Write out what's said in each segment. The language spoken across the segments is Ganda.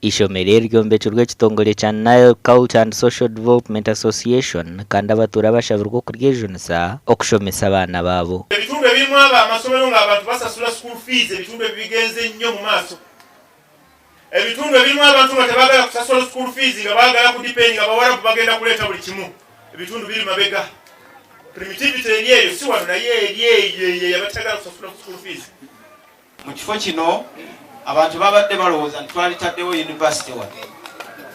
Eishomero ryombekirwe ekitongole kya Nile Culture and Social Development Association kandi abatura bashabirwa okuryejunisa okushomesa abaana baabo. Ebitundu ebirimu amasomero ng'abantu basasula school fees ebitundu ebigenze nnyo mu maaso. Ebitundu ebirimu abantu nga tebaagala kusasula school fees nga baagala kudipendi nga bawala bagenda kuleeta buli kimu. Ebitundu biri mabega. Primitivity eyo si wano naye eyo yabatagala kusasula school fees. Mu kifo kino abantu babadde balowooza nti twalitaddewo university wano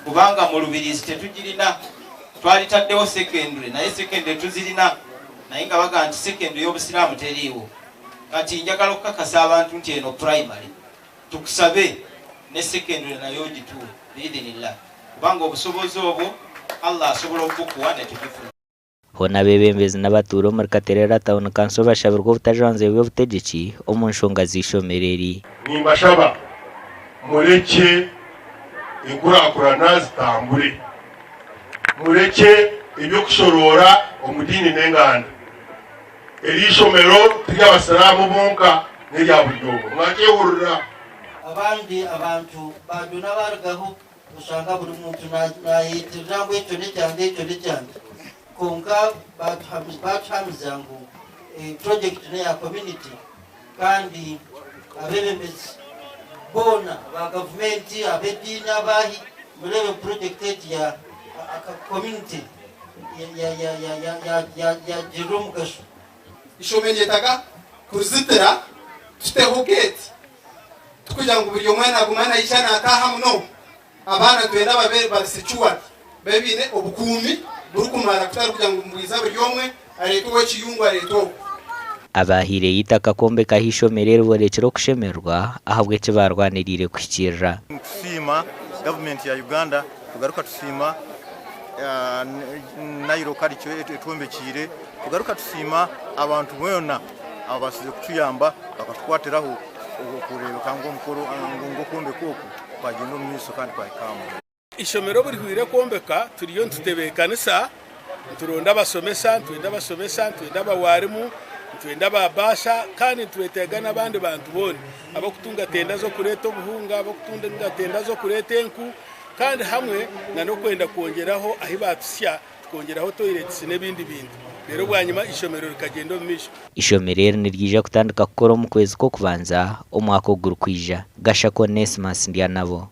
kubanga mu Rubirizi tetugirina, twalitaddewo secondary naye secondary tuzirina naye nga baga nti secondary y'obusiraamu teriiwo. Kati njagala okukakasa abantu nti eno Purayimare tukusabe ne secondary nayo ogituwe biidhinillah kubanga obusobozi obwo Allah asobola okukuwa ne tugifuna. Hona bebembezi n'abatuuro muri Katerera Town Council bashabirwa obutajanze bw'obutegeki omu nshonga z'eishomero. Nimbashaba mureke enkurakurana zitambure, mureke ebyokushorora omudiini n'enganda. Eishomero ry'abasiraamu bonka n'erya buli omu mwakyehurira. Abandi abantu baduna barugaho usanga buri muntu nayitirira ngo ekyo n'ekyande konka batuhamiza ngo project ya community kandi abebembezi bona ba government abedini abahi murebe project ya community ya jiromugasho. Ishomero yetaga kuzitira tuteho gate tukugira ngo buri mwana agumana yishana ataha muno abana twenda babere barisichuwa bebine obukumi burukumara kutari kugira ngo mwiza buri omwe aretuwe kiyungu aretuwe. Abahire yitaka kombe ka eishomero borekera okushemerwa ahabwe eki barwanirire kuhikirira. Tusima government ya Uganda tugaruka tusima Nairo karicho etwombekire tugaruka tusima abantu bonna abasize kutuyamba bakatwatiraho okureba kango mukoro ngo kombe koko bagenda mu miso kandi kwayikamu. Eishomero buri hwire kombeka turiyo ntutebekaniza turonda basomesa twenda bawarimu twenda babasha kandi twetega n'abandi bantu bone abakutunga tenda zo kureta obuhunga abakutunga tenda zo kureta enku kandi hamwe na no kwenda kongeraho ahi batusya kongeraho toilets n'ebindi bintu. Rero bwanyuma eishomero rikagenda mu misho. Eishomero nirije kutandika gukora mu kwezi ko kubanza omwaka oguru kwija. Gashako Nesmas ndi anabo.